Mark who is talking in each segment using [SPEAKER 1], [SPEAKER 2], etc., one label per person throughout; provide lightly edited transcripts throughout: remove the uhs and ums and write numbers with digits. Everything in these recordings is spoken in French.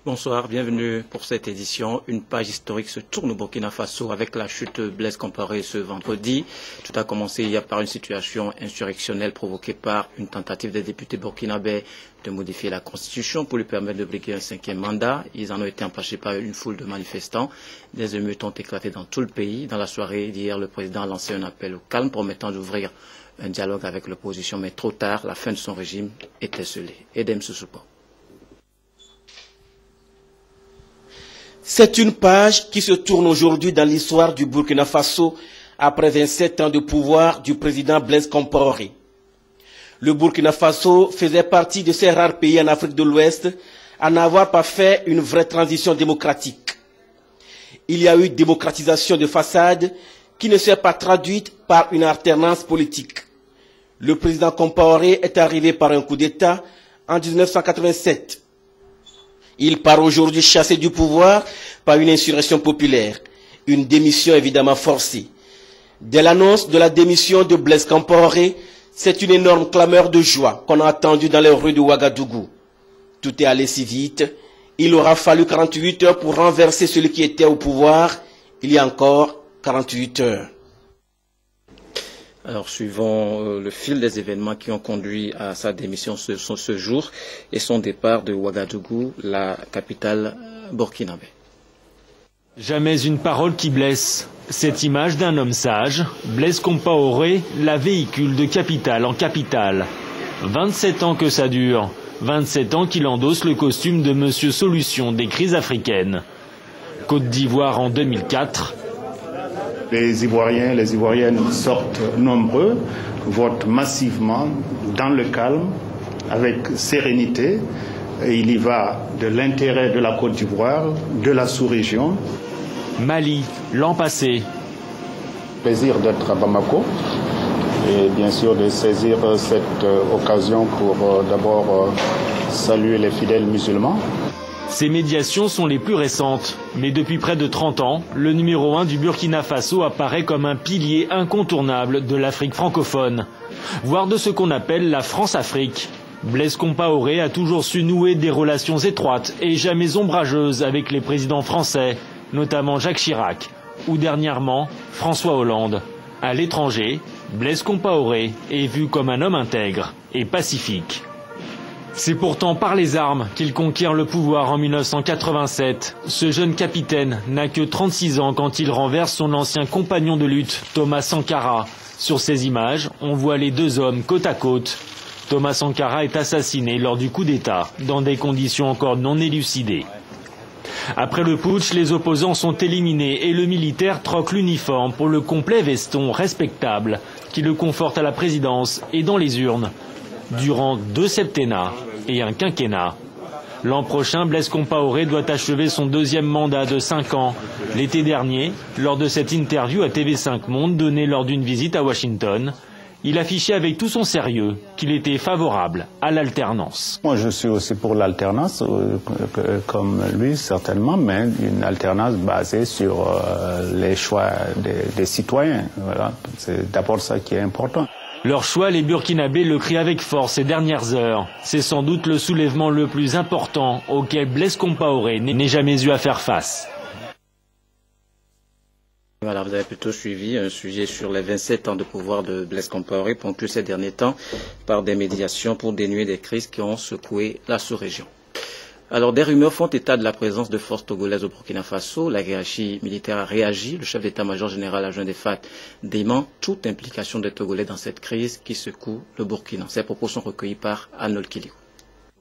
[SPEAKER 1] Bonsoir, bienvenue pour cette édition. Une page historique se tourne au Burkina Faso avec la chute de Blaise Compaoré ce vendredi. Tout a commencé par une situation insurrectionnelle provoquée par une tentative des députés burkinabés de modifier la constitution pour lui permettre de briguer un 5e mandat. Ils en ont été empêchés par une foule de manifestants. Des émeutes ont éclaté dans tout le pays. Dans la soirée d'hier, le président a lancé un appel au calme promettant d'ouvrir un dialogue avec l'opposition, mais trop tard, la fin de son régime était scellée. Edem Soussoupo.
[SPEAKER 2] C'est une page qui se tourne aujourd'hui dans l'histoire du Burkina Faso après 27 ans de pouvoir du président Blaise Compaoré. Le Burkina Faso faisait partie de ces rares pays en Afrique de l'Ouest à n'avoir pas fait une vraie transition démocratique. Il y a eu démocratisation de façade qui ne s'est pas traduite par une alternance politique. Le président Compaoré est arrivé par un coup d'État en 1987. Il part aujourd'hui chassé du pouvoir par une insurrection populaire, une démission évidemment forcée. Dès l'annonce de la démission de Blaise Compaoré, c'est une énorme clameur de joie qu'on a entendue dans les rues de Ouagadougou. Tout est allé si vite, il aura fallu 48 heures pour renverser celui qui était au pouvoir, il y a encore 48 heures.
[SPEAKER 1] Alors, suivons le fil des événements qui ont conduit à sa démission ce jour et son départ de Ouagadougou, la capitale burkinabé.
[SPEAKER 3] Jamais une parole qui blesse. Cette image d'un homme sage, Blaise Compaoré, la véhicule de capitale en capitale. 27 ans que ça dure. 27 ans qu'il endosse le costume de Monsieur Solution des crises africaines. Côte d'Ivoire en 2004.
[SPEAKER 4] Les Ivoiriens, les Ivoiriennes sortent nombreux, votent massivement, dans le calme, avec sérénité. Et il y va de l'intérêt de la Côte d'Ivoire, de la sous-région.
[SPEAKER 3] Mali, l'an passé.
[SPEAKER 4] Plaisir d'être à Bamako et bien sûr de saisir cette occasion pour d'abord saluer les fidèles musulmans.
[SPEAKER 3] Ces médiations sont les plus récentes, mais depuis près de 30 ans, le numéro 1 du Burkina Faso apparaît comme un pilier incontournable de l'Afrique francophone, voire de ce qu'on appelle la France-Afrique. Blaise Compaoré a toujours su nouer des relations étroites et jamais ombrageuses avec les présidents français, notamment Jacques Chirac, ou dernièrement François Hollande. À l'étranger, Blaise Compaoré est vu comme un homme intègre et pacifique. C'est pourtant par les armes qu'il conquiert le pouvoir en 1987. Ce jeune capitaine n'a que 36 ans quand il renverse son ancien compagnon de lutte, Thomas Sankara. Sur ces images, on voit les deux hommes côte à côte. Thomas Sankara est assassiné lors du coup d'État, dans des conditions encore non élucidées. Après le putsch, les opposants sont éliminés et le militaire troque l'uniforme pour le complet veston respectable qui le conforte à la présidence et dans les urnes. Durant 2 septennats et un quinquennat. L'an prochain, Blaise Compaoré doit achever son 2e mandat de 5 ans. L'été dernier, lors de cette interview à TV5 Monde donnée lors d'une visite à Washington, il affichait avec tout son sérieux qu'il était favorable à l'alternance.
[SPEAKER 4] Moi, je suis aussi pour l'alternance, comme lui certainement, mais une alternance basée sur les choix des citoyens. Voilà. C'est d'abord ça qui est important.
[SPEAKER 3] Leur choix, les Burkinabés le crient avec force ces dernières heures. C'est sans doute le soulèvement le plus important auquel Blaise Compaoré n'ait jamais eu à faire face.
[SPEAKER 1] Voilà, vous avez plutôt suivi un sujet sur les 27 ans de pouvoir de Blaise Compaoré, ponctué ces derniers temps par des médiations pour dénuer des crises qui ont secoué la sous-région. Alors, des rumeurs font état de la présence de forces togolaises au Burkina Faso. La hiérarchie militaire a réagi. Le chef d'état-major général adjoint des FAT dément toute implication des Togolais dans cette crise qui secoue le Burkina. Ces propos sont recueillis par Arnold Kiliou.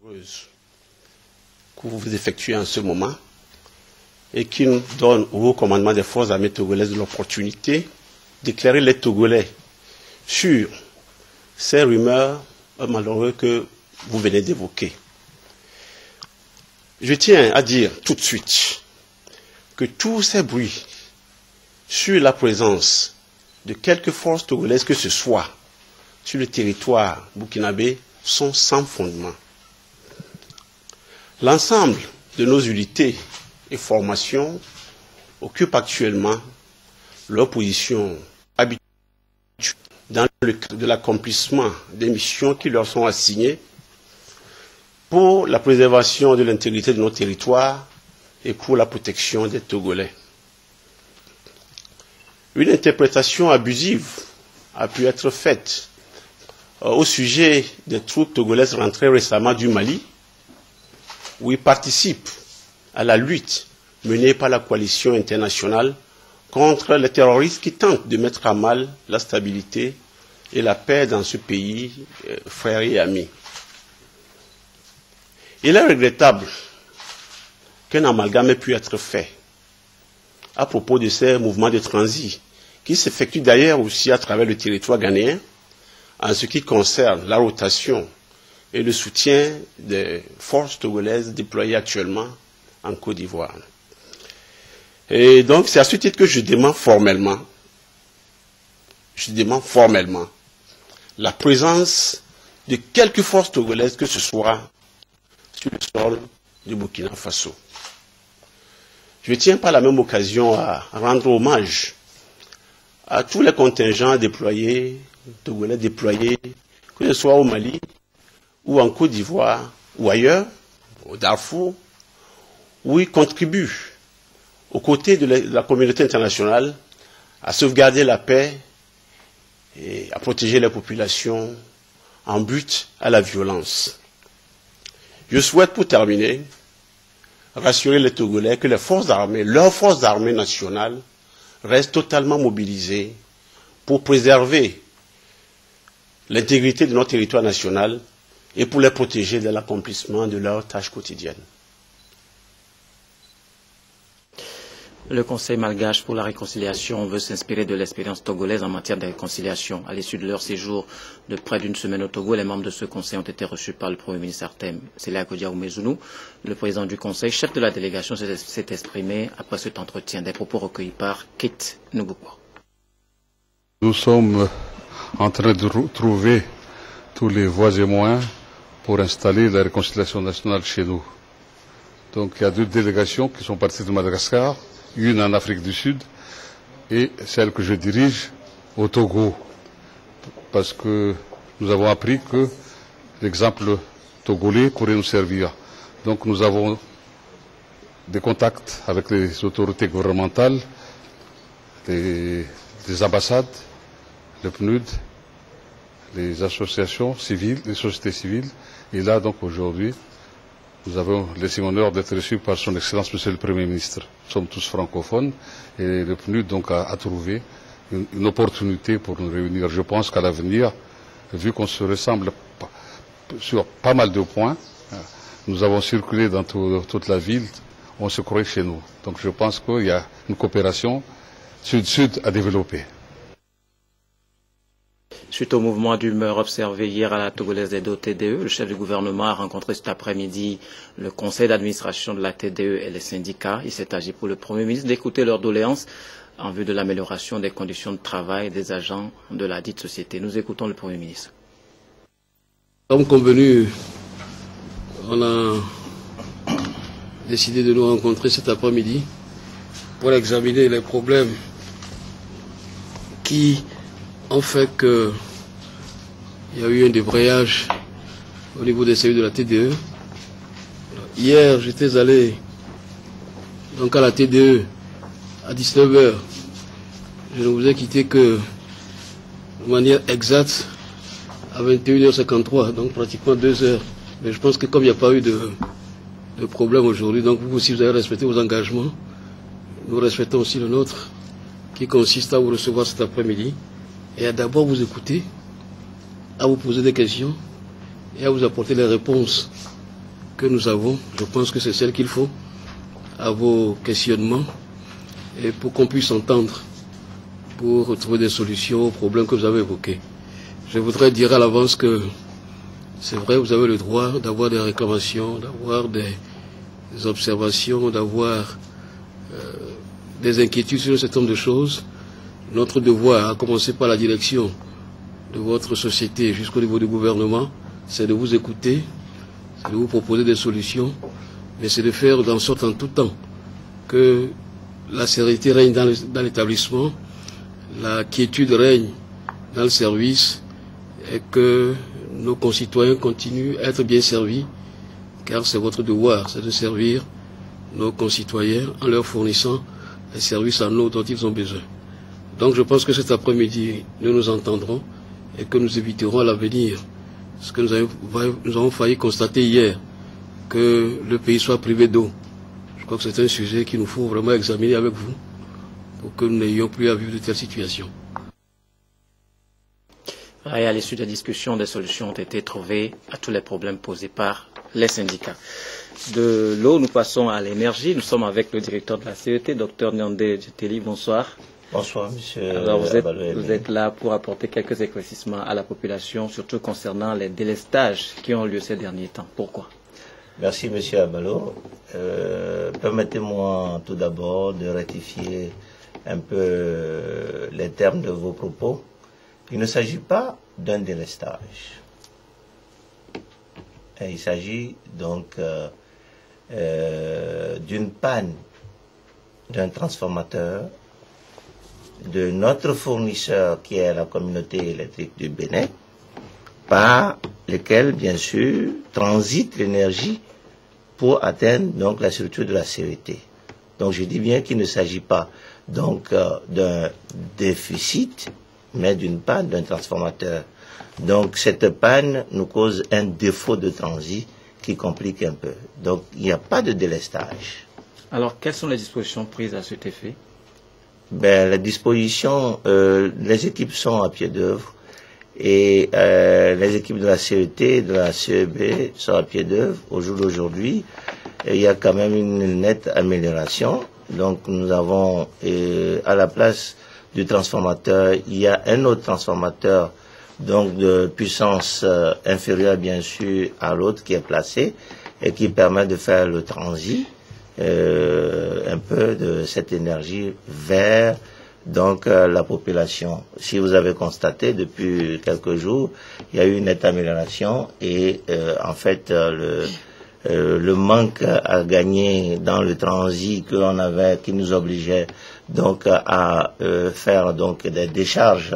[SPEAKER 5] Que vous effectuez en ce moment et qui nous donne au haut commandement des forces armées togolaises l'opportunité d'éclairer les Togolais sur ces rumeurs malheureuses que vous venez d'évoquer. Je tiens à dire tout de suite que tous ces bruits sur la présence de quelques forces togolaises que ce soit sur le territoire burkinabé sont sans fondement. L'ensemble de nos unités et formations occupent actuellement leur position habituelle dans le cadre de l'accomplissement des missions qui leur sont assignées pour la préservation de l'intégrité de nos territoires et pour la protection des Togolais. Une interprétation abusive a pu être faite au sujet des troupes togolaises rentrées récemment du Mali, où ils participent à la lutte menée par la coalition internationale contre les terroristes qui tentent de mettre à mal la stabilité et la paix dans ce pays, frères et amis. Il est regrettable qu'un amalgame ait pu être fait à propos de ces mouvements de transit qui s'effectuent d'ailleurs aussi à travers le territoire ghanéen en ce qui concerne la rotation et le soutien des forces togolaises déployées actuellement en Côte d'Ivoire. Et donc c'est à ce titre que je demande formellement la présence de quelques forces togolaises que ce soit sur le sol du Burkina Faso. Je tiens par la même occasion à rendre hommage à tous les contingents déployés, togolais déployés, que ce soit au Mali ou en Côte d'Ivoire ou ailleurs, au Darfour, où ils contribuent aux côtés de la communauté internationale à sauvegarder la paix et à protéger les populations en but à la violence. Je souhaite, pour terminer, rassurer les Togolais que les forces armées, leurs forces armées nationales, restent totalement mobilisées pour préserver l'intégrité de notre territoire national et pour les protéger de l'accomplissement de leurs tâches quotidiennes.
[SPEAKER 1] Le Conseil malgache pour la réconciliation veut s'inspirer de l'expérience togolaise en matière de réconciliation. À l'issue de leur séjour de près d'une semaine au Togo, les membres de ce Conseil ont été reçus par le Premier ministre Artem Selako Diaoumezounou. Le président du Conseil, chef de la délégation, s'est exprimé après cet entretien. Des propos recueillis par Kit Ngukwa.
[SPEAKER 6] Nous sommes en train de trouver tous les voies et moyens pour installer la réconciliation nationale chez nous. Donc il y a deux délégations qui sont parties de Madagascar, une en Afrique du Sud et celle que je dirige au Togo, parce que nous avons appris que l'exemple togolais pourrait nous servir. Donc nous avons des contacts avec les autorités gouvernementales, des ambassades, le PNUD, les associations civiles, les sociétés civiles. Et là, donc, aujourd'hui, nous avons l'estime honneur d'être reçus par son Excellence, Monsieur le Premier ministre. Nous sommes tous francophones et le PNUD, donc, a trouvé une opportunité pour nous réunir. Je pense qu'à l'avenir, vu qu'on se ressemble sur pas mal de points, nous avons circulé dans toute la ville, on se croit chez nous. Donc, je pense qu'il y a une coopération sud-sud à développer.
[SPEAKER 1] Suite au mouvement d'humeur observé hier à la Togolaise des TDE, le chef du gouvernement a rencontré cet après-midi le conseil d'administration de la TDE et les syndicats. Il s'est agi pour le Premier ministre d'écouter leurs doléances en vue de l'amélioration des conditions de travail des agents de la dite société. Nous écoutons le Premier ministre.
[SPEAKER 7] Comme convenu, on a décidé de nous rencontrer cet après-midi pour examiner les problèmes qui ont fait qu'il y a eu un débrayage au niveau des services de la TDE. Hier, j'étais allé donc à la TDE à 19h. Je ne vous ai quitté que de manière exacte à 21h53, donc pratiquement 2 heures. Mais je pense que comme il n'y a pas eu de problème aujourd'hui, donc vous aussi vous avez respecté vos engagements. Nous respectons aussi le nôtre, qui consiste à vous recevoir cet après-midi et à d'abord vous écouter, à vous poser des questions et à vous apporter les réponses que nous avons. Je pense que c'est celle qu'il faut à vos questionnements et pour qu'on puisse entendre pour retrouver des solutions aux problèmes que vous avez évoqués. Je voudrais dire à l'avance que c'est vrai, vous avez le droit d'avoir des réclamations, d'avoir des observations, d'avoir des inquiétudes sur un certain nombre de choses. Notre devoir, à commencer par la direction de votre société jusqu'au niveau du gouvernement, c'est de vous écouter, c'est de vous proposer des solutions, mais c'est de faire en sorte en tout temps que la sérénité règne dans l'établissement, la quiétude règne dans le service et que nos concitoyens continuent à être bien servis car c'est votre devoir, c'est de servir nos concitoyens en leur fournissant les services en eau dont ils ont besoin. Donc je pense que cet après-midi, nous nous entendrons et que nous éviterons à l'avenir ce que nous avons failli constater hier, que le pays soit privé d'eau. Je crois que c'est un sujet qu'il nous faut vraiment examiner avec vous pour que nous n'ayons plus à vivre de telles situations.
[SPEAKER 1] Et à l'issue des discussions, des solutions ont été trouvées à tous les problèmes posés par les syndicats. De l'eau, nous passons à l'énergie. Nous sommes avec le directeur de la CET, Dr Nyandé Djeteli. Bonsoir.
[SPEAKER 8] Bonsoir, monsieur.
[SPEAKER 1] Alors, vous êtes là pour apporter quelques éclaircissements à la population, surtout concernant les délestages qui ont lieu ces derniers temps. Pourquoi?
[SPEAKER 8] Merci, monsieur Abalo. Permettez-moi tout d'abord de rectifier un peu les termes de vos propos. Il ne s'agit pas d'un délestage. Et il s'agit donc d'une panne d'un transformateur de notre fournisseur qui est la communauté électrique du Bénin, par lequel, bien sûr, transite l'énergie pour atteindre donc la structure de la CET. Donc je dis bien qu'il ne s'agit pas donc d'un déficit, mais d'une panne d'un transformateur. Donc cette panne nous cause un défaut de transit qui complique un peu. Donc il n'y a pas de délestage.
[SPEAKER 1] Alors quelles sont les dispositions prises à cet effet?
[SPEAKER 8] Ben, les dispositions, les équipes sont à pied d'œuvre et les équipes de la CET et de la CEB sont à pied d'œuvre. Au jour d'aujourd'hui, il y a quand même une nette amélioration. Donc nous avons à la place du transformateur, il y a un autre transformateur donc de puissance inférieure bien sûr à l'autre qui est placé et qui permet de faire le transit un peu de cette énergie vers donc la population. Si vous avez constaté depuis quelques jours, il y a eu une nette amélioration et en fait le manque à gagner dans le transit que l'on avait, qui nous obligeait donc à faire donc des décharges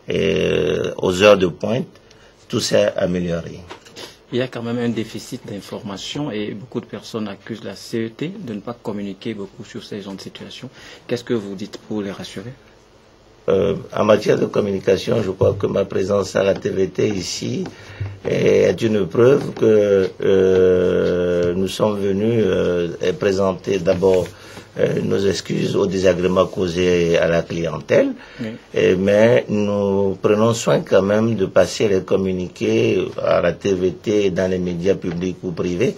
[SPEAKER 8] aux heures de pointe, tout s'est amélioré.
[SPEAKER 1] Il y a quand même un déficit d'information et beaucoup de personnes accusent la CET de ne pas communiquer beaucoup sur ces genres de situations. Qu'est-ce que vous dites pour les rassurer?
[SPEAKER 8] En matière de communication, je crois que ma présence à la TVT ici est une preuve que nous sommes venus présenter d'abord nos excuses au désagrément causé à la clientèle, oui. Mais nous prenons soin quand même de passer les communiqués à la TVT et dans les médias publics ou privés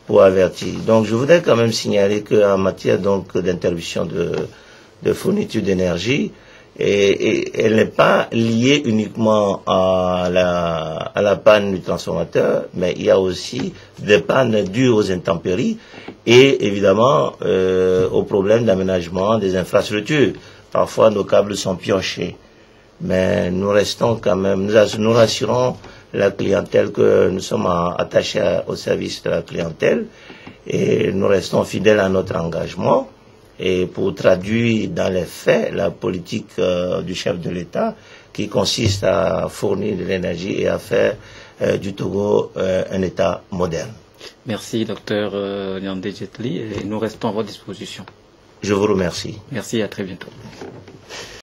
[SPEAKER 8] pour avertir. Donc je voudrais quand même signaler qu'en matière donc d'interruption de fourniture d'énergie, et elle n'est pas liée uniquement à la panne du transformateur, mais il y a aussi des pannes dues aux intempéries et évidemment au problème d'aménagement des infrastructures. Parfois nos câbles sont piochés, mais nous restons quand même, nous rassurons la clientèle que nous sommes attachés au service de la clientèle et nous restons fidèles à notre engagement. Et pour traduire dans les faits la politique du chef de l'État qui consiste à fournir de l'énergie et à faire du Togo un État moderne.
[SPEAKER 1] Merci, Dr Nyandé Djeteli, et nous restons à votre disposition.
[SPEAKER 8] Je vous remercie.
[SPEAKER 1] Merci, à très bientôt.